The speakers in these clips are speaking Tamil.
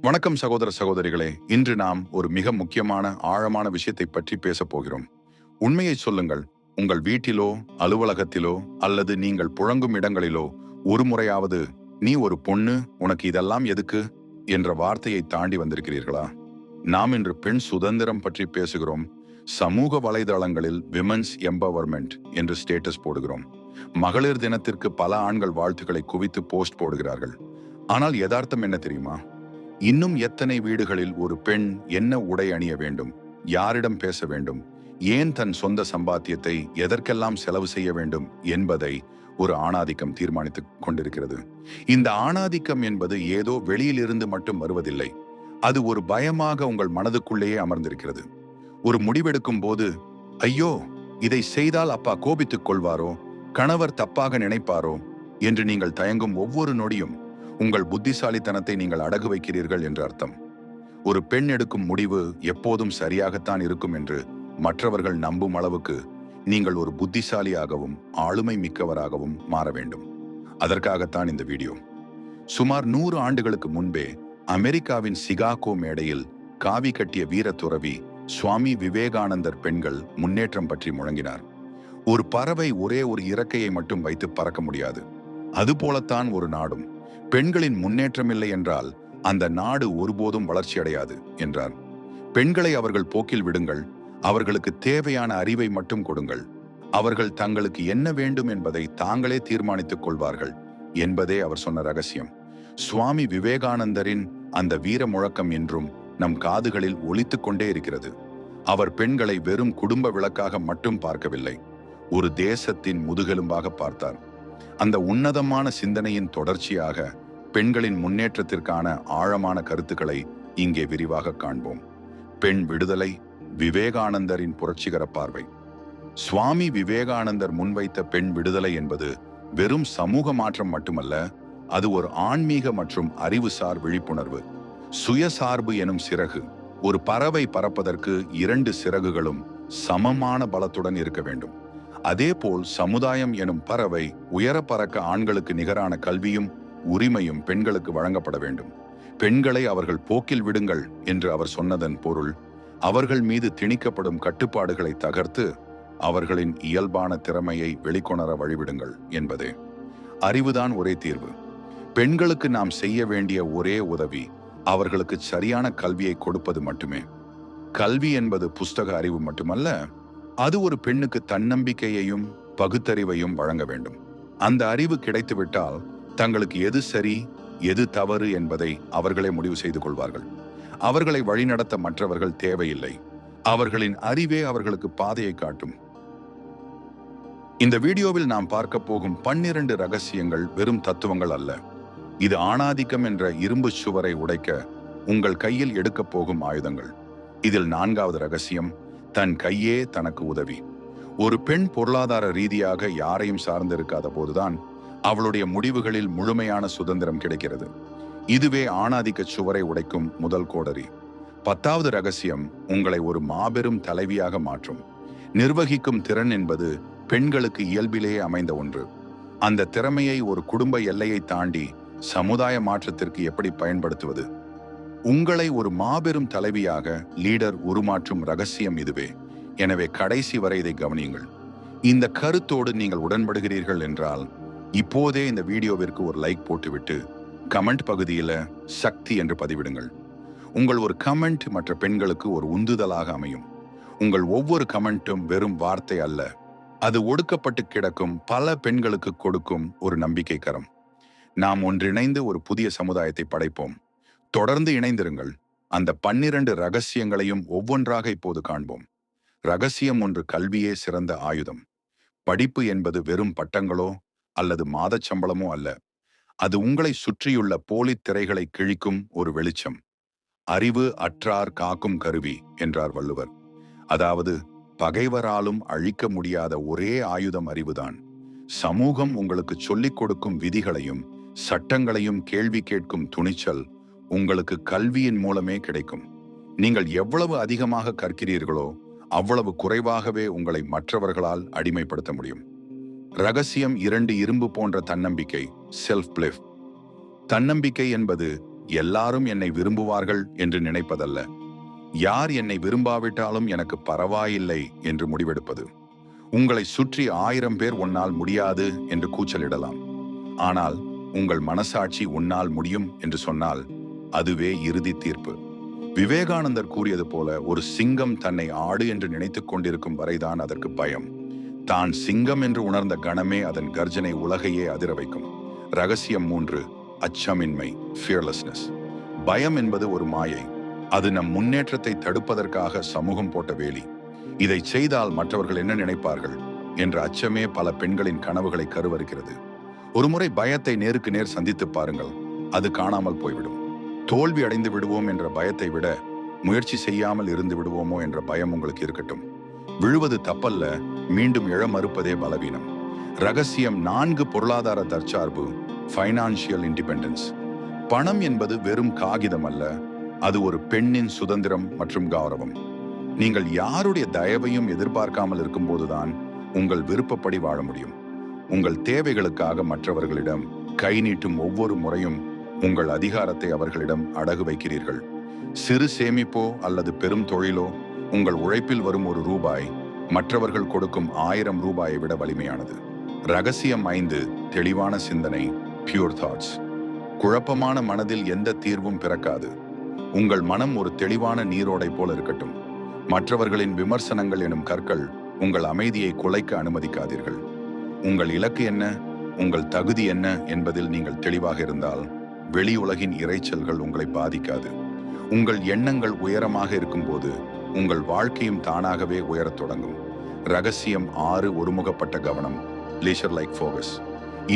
வணக்கம் சகோதர சகோதரிகளே. இன்று நாம் ஒரு மிக முக்கியமான ஆழமான விஷயத்தை பற்றி பேசப் போகிறோம். உண்மையை சொல்லுங்கள். உங்கள் வீட்டிலோ அலுவலகத்திலோ அல்லது நீங்கள் புழங்கும் இடங்களிலோ ஒரு முறையாவது நீ ஒரு பொண்ணு, உனக்கு இதெல்லாம் எதுக்கு என்ற வார்த்தையை தாண்டி வந்திருக்கிறீர்களா? நாம் இன்று பெண் சுதந்திரம் பற்றி பேசுகிறோம். சமூக வலைதளங்களில் விமென்ஸ் எம்பவர்மெண்ட் என்று ஸ்டேட்டஸ் போடுகிறோம். மகளிர் தினத்திற்கு பல ஆண்கள் வாழ்த்துக்களை குவித்து போஸ்ட் போடுகிறார்கள். ஆனால் யதார்த்தம் என்ன தெரியுமா? இன்னும் எத்தனை வீடுகளில் ஒரு பெண் என்ன உடை அணிய வேண்டும், யாரிடம் பேச வேண்டும், ஏன் தன் சொந்த சம்பாத்தியத்தை எதற்கெல்லாம் செலவு செய்ய வேண்டும் என்பதை ஒரு ஆணாதிக்கம் தீர்மானித்துக் கொண்டிருக்கிறது. இந்த ஆணாதிக்கம் என்பது ஏதோ வெளியிலிருந்து மட்டும் வருவதில்லை. அது ஒரு பயமாக உங்கள் மனதுக்குள்ளேயே அமர்ந்திருக்கிறது. ஒரு முடிவெடுக்கும் போது, ஐயோ, இதை செய்தால் அப்பா கோபித்துக் கொள்வாரோ, கணவர் தப்பாக நினைப்பாரோ என்று நீங்கள் தயங்கும் ஒவ்வொரு நொடியும் உங்கள் புத்திசாலித்தனத்தை நீங்கள் அடகு வைக்கிறீர்கள் என்று அர்த்தம். ஒரு பெண் எடுக்கும் முடிவு எப்போதும் சரியாகத்தான் இருக்கும் என்று மற்றவர்கள் நம்பும் அளவுக்கு நீங்கள் ஒரு புத்திசாலியாகவும் ஆளுமை மிக்கவராகவும் மாற வேண்டும். அதற்காகத்தான் இந்த வீடியோ. சுமார் 100 ஆண்டுகளுக்கு முன்பே அமெரிக்காவின் சிகாகோ மேடையில் காவி கட்டிய வீர துறவி சுவாமி விவேகானந்தர் பெண்கள் முன்னேற்றம் பற்றி முழங்கினார். ஒரு பறவை ஒரே ஒரு இறக்கையை மட்டும் வைத்து பறக்க முடியாது. அதுபோலத்தான் ஒரு நாடும். பெண்களின் முன்னேற்றம் இல்லை என்றால் அந்த நாடு ஒருபோதும் வளர்ச்சி அடையாது என்றார். பெண்களை அவர்கள் போக்கில் விடுங்கள், அவர்களுக்கு தேவையான அறிவை மட்டும் கொடுங்கள், அவர்கள் தங்களுக்கு என்ன வேண்டும் என்பதை தாங்களே தீர்மானித்துக் கொள்வார்கள் என்பதே அவர் சொன்ன ரகசியம். சுவாமி விவேகானந்தரின் அந்த வீர முழக்கம் என்றும் நம் காதுகளில் ஒலித்துக் கொண்டே இருக்கிறது. அவர் பெண்களை வெறும் குடும்ப விளக்காக மட்டும் பார்க்கவில்லை, ஒரு தேசத்தின் முதுகெலும்பாக பார்த்தார். அந்த உன்னதமான சிந்தனையின் தொடர்ச்சியாக பெண்களின் முன்னேற்றத்திற்கான ஆழமான கருத்துக்களை இங்கே விரிவாக காண்போம். பெண் விடுதலை, விவேகானந்தரின் புரட்சிகர பார்வை. சுவாமி விவேகானந்தர் முன்வைத்த பெண் விடுதலை என்பது வெறும் சமூக மாற்றம் மட்டுமல்ல, அது ஒரு ஆன்மீக மற்றும் அறிவுசார் விழிப்புணர்வு. சுயசார்பு எனும் சிறகு. ஒரு பறவை பறப்பதற்கு 2 சிறகுகளும் சமமான பலத்துடன் இருக்க வேண்டும். அதேபோல் சமுதாயம் எனும் பறவை உயர பறக்க ஆண்களுக்கு நிகரான கல்வியும் உரிமையும் பெண்களுக்கு வழங்கப்பட வேண்டும். பெண்களை அவர்கள் போக்கில் விடுங்கள் என்று அவர் சொன்னதன் பொருள், அவர்கள் மீது திணிக்கப்படும் கட்டுப்பாடுகளை தகர்த்து அவர்களின் இயல்பான திறமையை வெளிக்கொணர வழிவிடுங்கள் என்பதே. அறிவுதான் ஒரே தீர்வு. பெண்களுக்கு நாம் செய்ய வேண்டிய ஒரே உதவி அவர்களுக்கு சரியான கல்வியை கொடுப்பது மட்டுமே. கல்வி என்பது புஸ்தக அறிவு மட்டுமல்ல, அது ஒரு பெண்ணுக்கு தன்னம்பிக்கையையும் பகுத்தறிவையும் வழங்க வேண்டும். அந்த அறிவு கிடைத்துவிட்டால் தங்களுக்கு எது சரி எது தவறு என்பதை அவர்களே முடிவு செய்து கொள்வார்கள். அவர்களை வழிநடத்த மற்றவர்கள் தேவையில்லை. அவர்களின் அறிவே அவர்களுக்கு பாதையை காட்டும். இந்த வீடியோவில் நாம் பார்க்க போகும் 12 ரகசியங்கள் வெறும் தத்துவங்கள் அல்ல. இது ஆணாதிக்கம் என்ற இரும்பு சுவரை உடைக்க உங்கள் கையில் எடுக்கப் போகும் ஆயுதங்கள். இதில் 4வது ரகசியம், தன் கையே தனக்கு உதவி. ஒரு பெண் பொருளாதார ரீதியாக யாரையும் சார்ந்திருக்காத போதுதான் அவளுடைய முடிவுகளில் முழுமையான சுதந்திரம் கிடைக்கிறது. இதுவே ஆணாதிக்க சுவரை உடைக்கும் முதல் கோடரி. 10வது ரகசியம் உங்களை ஒரு மாபெரும் தலைவியாக மாற்றும். நிர்வகிக்கும் திறன் என்பது பெண்களுக்கு இயல்பிலேயே அமைந்த ஒன்று. அந்த திறமையை ஒரு குடும்ப எல்லையை தாண்டி சமுதாய மாற்றத்திற்கு எப்படி பயன்படுத்துவது? உங்களை ஒரு மாபெரும் தலைவியாக லீடர் உருமாற்றும் ரகசியம் இதுவே. எனவே கடைசி வரை இதை கவனியுங்கள். இந்த கருத்தோடு நீங்கள் உடன்படுகிறீர்கள் என்றால் இப்போதே இந்த வீடியோவிற்கு ஒரு லைக் போட்டுவிட்டு கமெண்ட் பகுதியில் சக்தி என்று பதிவிடுங்கள். உங்கள் ஒரு கமெண்ட் மற்ற பெண்களுக்கு ஒரு உந்துதலாக அமையும். உங்கள் ஒவ்வொரு கமெண்ட்டும் வெறும் வார்த்தை அல்ல, அது ஒடுக்கப்பட்டு கிடக்கும் பல பெண்களுக்கு கொடுக்கும் ஒரு நம்பிக்கை கரம். நாம் ஒன்றிணைந்து ஒரு புதிய சமுதாயத்தை படைப்போம். தொடர்ந்து இணைந்திருங்கள். அந்த 12 ரகசியங்களையும் ஒவ்வொன்றாக இப்போது காண்போம். ரகசியம் 1, கல்வியே சிறந்த ஆயுதம். படிப்பு என்பது வெறும் பட்டங்களோ அல்லது மாதச் சம்பளமோ அல்ல. அது உங்களை சுற்றியுள்ள போலித் திரைகளை கிழிக்கும் ஒரு வெளிச்சம். அறிவு அற்றார் காக்கும் கருவி என்றார் வள்ளுவர். அதாவது பகைவராலும் அழிக்க முடியாத ஒரே ஆயுதம் அறிவுதான். சமூகம் உங்களுக்கு சொல்லிக் கொடுக்கும் விதிகளையும் சட்டங்களையும் கேள்வி கேட்கும் துணிச்சல் உங்களுக்கு கல்வியின் மூலமே கிடைக்கும். நீங்கள் எவ்வளவு அதிகமாக கற்கிறீர்களோ அவ்வளவு குறைவாகவே உங்களை மற்றவர்களால் அடிமைப்படுத்த முடியும். ரகசியம் 2, இரும்பு போன்ற தன்னம்பிக்கை, செல்ஃப் பிலிஃப். தன்னம்பிக்கை என்பது எல்லாரும் என்னை விரும்புவார்கள் என்று நினைப்பதல்ல. யார் என்னை விரும்பாவிட்டாலும் எனக்கு பரவாயில்லை என்று முடிவெடுப்பது. உங்களை சுற்றி 1000 பேர் உன்னால் முடியாது என்று கூச்சலிடலாம். ஆனால் உங்கள் மனசாட்சி உன்னால் முடியும் என்று சொன்னால் அதுவே இறுதி தீர்ப்பு. விவேகானந்தர் கூறியது போல, ஒரு சிங்கம் தன்னை ஆடு என்று நினைத்துக் கொண்டிருக்கும் வரைதான் அதற்கு பயம். தான் சிங்கம் என்று உணர்ந்த கணமே அதன் கர்ஜனை உலகையே அதிர வைக்கும். ரகசியம் 3. அச்சமின்மை, ஃபியர்லெஸ்னஸ். பயம் என்பது ஒரு மாயை. அது நம் முன்னேற்றத்தை தடுப்பதற்காக சமூகம் போட்ட வேலி. இதை செய்தால் மற்றவர்கள் என்ன நினைப்பார்கள் என்ற அச்சமே பல பெண்களின் கனவுகளை கருவறுக்கிறது. ஒருமுறை பயத்தை நேருக்கு நேர் சந்தித்து பாருங்கள், அது காணாமல் போய்விடும். தோல்வி அடைந்து விடுவோம் என்ற பயத்தை விட முயற்சி செய்யாமல் இருந்து விடுவோமோ என்ற பயம் உங்களுக்கு இருக்கட்டும். விழுவது தப்பல்ல, மீண்டும் எழ மறுப்பதே பலவீனம். ரகசியம் 4. பொருளாதார தற்சார்பு, ஃபைனான்சியல் இண்டிபெண்டன்ஸ். பணம் என்பது வெறும் காகிதம் அல்ல, அது ஒரு பெண்ணின் சுதந்திரம் மற்றும் கௌரவம். நீங்கள் யாருடைய தயவையும் எதிர்பார்க்காமல் இருக்கும்போதுதான் உங்கள் விருப்பப்படி வாழ முடியும். உங்கள் தேவைகளுக்காக மற்றவர்களிடம் கை நீட்டும் ஒவ்வொரு முறையும் உங்கள் அதிகாரத்தை அவர்களிடம் அடகு வைக்கிறீர்கள். சிறு சேமிப்போ அல்லது பெரும் தொழிலோ, உங்கள் உழைப்பில் வரும் ₹1 மற்றவர்கள் கொடுக்கும் 1000 ரூபாயை விட வலிமையானது. ரகசியம் 5. தெளிவான சிந்தனை, பியூர் தாட்ஸ். குழப்பமான மனதில் எந்த தீர்வும் பிறக்காது. உங்கள் மனம் ஒரு தெளிவான நீரோடை போல இருக்கட்டும். மற்றவர்களின் விமர்சனங்கள் எனும் கற்கள் உங்கள் அமைதியை குலைக்க அனுமதிக்காதீர்கள். உங்கள் இலக்கு என்ன, உங்கள் தகுதி என்ன என்பதில் நீங்கள் தெளிவாக இருந்தால் வெளி உலகின் இரைச்சல்கள் உங்களை பாதிக்காது. உங்கள் எண்ணங்கள் உயரமாக இருக்கும்போது உங்கள் வாழ்க்கையும் தானாகவே உயரத் தொடங்கும். ரகசியம் 6. ஒருமுகப்பட்ட கவனம், லீஷர் லைக் ஃபோகஸ்.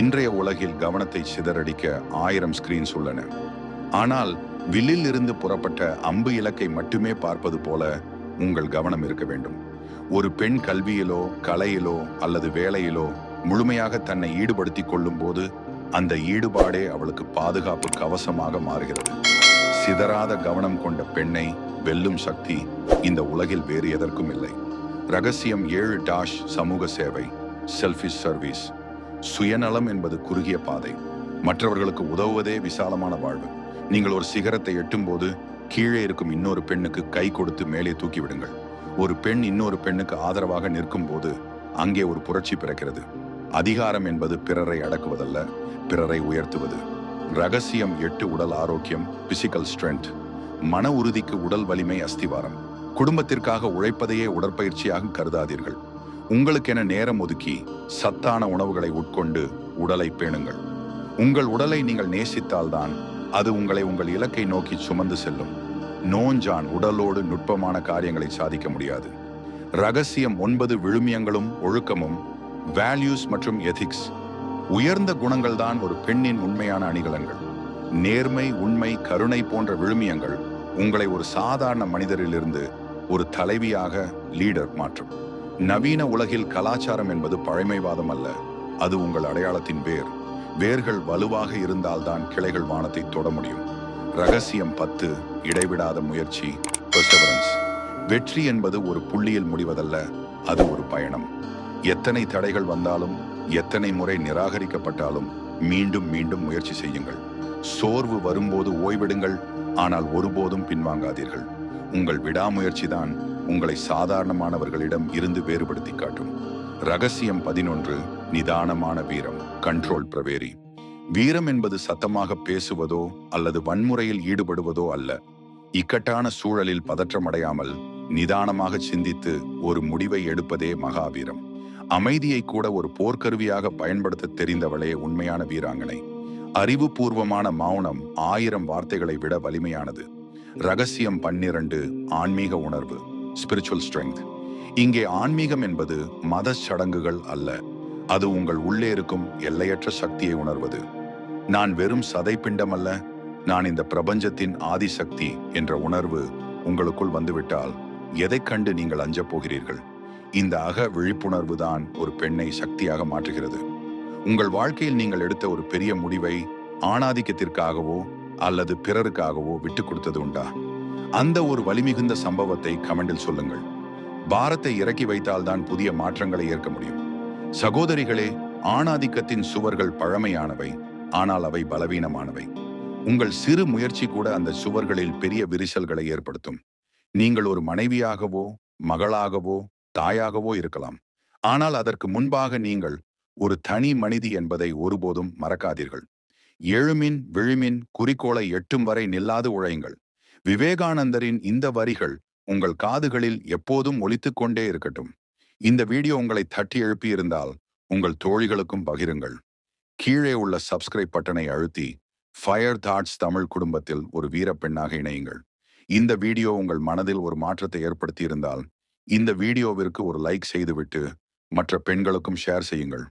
இன்றைய உலகில் கவனத்தை சிதறடிக்க 1000 ஸ்கிரீன்ஸ் உள்ளன. ஆனால் வில்லில் இருந்து புறப்பட்ட அம்பு இலக்கை மட்டுமே பார்ப்பது போல உங்கள் கவனம் இருக்க வேண்டும். ஒரு பெண் கல்வியிலோ கலையிலோ அல்லது வேலையிலோ முழுமையாக தன்னை ஈடுபடுத்திக் கொள்ளும் போது அந்த ஈடுபாடே அவளுக்கு பாதுகாப்பு கவசமாக மாறுகிறது. சிதறாத கவனம் கொண்ட பெண்ணை வெல்லும் சக்தி இந்த உலகில் வேறு எதற்கும் இல்லை. ரகசியம் 7. சமூக சேவை, செல்ஃபிஷ் சர்வீஸ். சுயநலம் என்பது குறுகிய பாதை. மற்றவர்களுக்கு உதவுவதே விசாலமான வாழ்வு. நீங்கள் ஒரு சிகரத்தை எட்டும்போது கீழே இருக்கும் இன்னொரு பெண்ணுக்கு கை கொடுத்து மேலே தூக்கிவிடுங்கள். ஒரு பெண் இன்னொரு பெண்ணுக்கு ஆதரவாக நிற்கும் போது அங்கே ஒரு புரட்சி பிறக்கிறது. அதிகாரம் என்பது பிறரை அடக்குவதல்ல, பிறரை உயர்த்துவது. ரகசியம் 8. உடல் ஆரோக்கியம், பிசிக்கல் ஸ்ட்ரென்த். மன உறுதிக்கு உடல் வலிமை அஸ்திவாரம். குடும்பத்திற்காக உழைப்பதையே உடற்பயிற்சியாக கருதாதீர்கள். உங்களுக்கென நேரம் ஒதுக்கி சத்தான உணவுகளை உட்கொண்டு உடலை பேணுங்கள். உங்கள் உடலை நீங்கள் நேசித்தால்தான் அது உங்களை உங்கள் இலக்கை நோக்கி சுமந்து செல்லும். நோஞ்சான் உடலோடு நுட்பமான காரியங்களை சாதிக்க முடியாது. ரகசியம் 9. விழுமியங்களும் ஒழுக்கமும், வேல்யூஸ் மற்றும் எதிக்ஸ். உயர்ந்த குணங்கள் தான் ஒரு பெண்ணின் உண்மையான அணிகலன்கள். நேர்மை, உண்மை, கருணை போன்ற விழுமியங்கள் உங்களை ஒரு சாதாரண மனிதரிலிருந்து ஒரு தலைவியாக, லீடர் மாற்றும். நவீன உலகில் கலாச்சாரம் என்பது பழமைவாதம் அல்ல, அது உங்கள் அடையாளத்தின் வேர். வேர்கள் வலுவாக இருந்தால்தான் கிளைகள் வானத்தை தொட முடியும். ரகசியம் 10. இடைவிடாத முயற்சி, பெர்செவரன்ஸ். வெற்றி என்பது ஒரு புள்ளியில் முடிவதல்ல, அது ஒரு பயணம். எத்தனை தடைகள் வந்தாலும், எத்தனை முறை நிராகரிக்கப்பட்டாலும் மீண்டும் மீண்டும் முயற்சி செய்யுங்கள். சோர்வு வரும்போது ஓய்விடுங்கள், ஆனால் ஒருபோதும் பின்வாங்காதீர்கள். உங்கள் விடாமுயற்சி தான் உங்களை சாதாரணமானவர்களிடம் இருந்து வேறுபடுத்தி காட்டும். ரகசியம் 11. நிதானமான வீரம், கண்ட்ரோல் பிரவேரி. வீரம் என்பது சத்தமாக பேசுவதோ அல்லது வன்முறையில் ஈடுபடுவதோ அல்ல. இக்கட்டான சூழலில் பதற்றமடையாமல் நிதானமாக சிந்தித்து ஒரு முடிவை எடுப்பதே மகாவீரம். அமைதியை கூட ஒரு போர்க்கருவியாக பயன்படுத்த தெரிந்தவளே உண்மையான வீராங்கனை. அறிவுபூர்வமான மௌனம் 1000 வார்த்தைகளை விட வலிமையானது. ரகசியம் 12. ஆன்மீக உணர்வு, ஸ்பிரிச்சுவல் ஸ்ட்ரெங்க். இங்கே ஆன்மீகம் என்பது மத சடங்குகள் அல்ல, அது உங்கள் உள்ளே இருக்கும் எல்லையற்ற சக்தியை உணர்வது. நான் வெறும் சதைப்பிண்டம் அல்ல, நான் இந்த பிரபஞ்சத்தின் ஆதிசக்தி என்ற உணர்வு உங்களுக்குள் வந்துவிட்டால் எதைக் கண்டு நீங்கள் அஞ்சப் போகிறீர்கள்? இந்த அக விழிப்புணர்வு தான் ஒரு பெண்ணை சக்தியாக மாற்றுகிறது. உங்கள் வாழ்க்கையில் நீங்கள் எடுத்த ஒரு பெரிய முடிவை ஆணாதிக்கத்திற்காகவோ அல்லது பிறருக்காகவோ விட்டு கொடுத்தது உண்டா? அந்த ஒரு வலிமிகுந்த சம்பவத்தை கமெண்டில் சொல்லுங்கள். பாரத்தை இறக்கி வைத்தால்தான் புதிய மாற்றங்களை ஏற்க முடியும். சகோதரிகளே, ஆணாதிக்கத்தின் சுவர்கள் பழமையானவை, ஆனால் அவை பலவீனமானவை. உங்கள் சிறு முயற்சி கூட அந்த சுவர்களில் பெரிய விரிசல்களை ஏற்படுத்தும். நீங்கள் ஒரு மனைவியாகவோ, மகளாகவோ, தாயாகவோ இருக்கலாம். ஆனால் அதற்கு முன்பாக நீங்கள் ஒரு தனி மனிதி என்பதை ஒருபோதும் மறக்காதீர்கள். எழுமின் விழுமின் குறிக்கோளை எட்டும் வரை நில்லாது உழையுங்கள். விவேகானந்தரின் இந்த வரிகள் உங்கள் காதுகளில் எப்போதும் ஒலித்துக் கொண்டே இருக்கட்டும். இந்த வீடியோ உங்களை தட்டி எழுப்பி இருந்தால் உங்கள் தோழிகளுக்கும் பகிருங்கள். கீழே உள்ள சப்ஸ்கிரைப் பட்டனை அழுத்தி ஃபயர் தாட்ஸ் தமிழ் குடும்பத்தில் ஒரு வீரப்பெண்ணாக இணையுங்கள். இந்த வீடியோ உங்கள் மனதில் ஒரு மாற்றத்தை ஏற்படுத்தி இருந்தால் இந்த வீடியோவிற்கு ஒரு லைக் செய்துவிட்டு மற்ற பெண்களுக்கும் ஷேர் செய்யுங்கள்.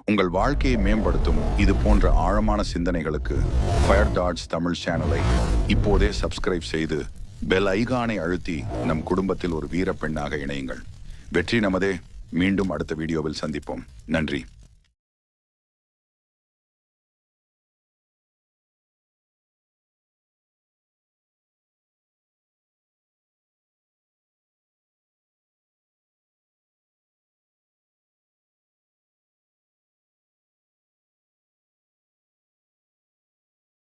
உங்கள் வாழ்க்கையை மேம்படுத்தும் இது போன்ற ஆழமான சிந்தனைகளுக்கு ஃபயர் தாட்ஸ் தமிழ் சேனலை இப்போதே சப்ஸ்கிரைப் செய்து பெல் ஐகானை அழுத்தி நம் குடும்பத்தில் ஒரு வீரப்பெண்ணாக இணையுங்கள். வெற்றி நமதே. மீண்டும் அடுத்த வீடியோவில் சந்திப்போம். நன்றி.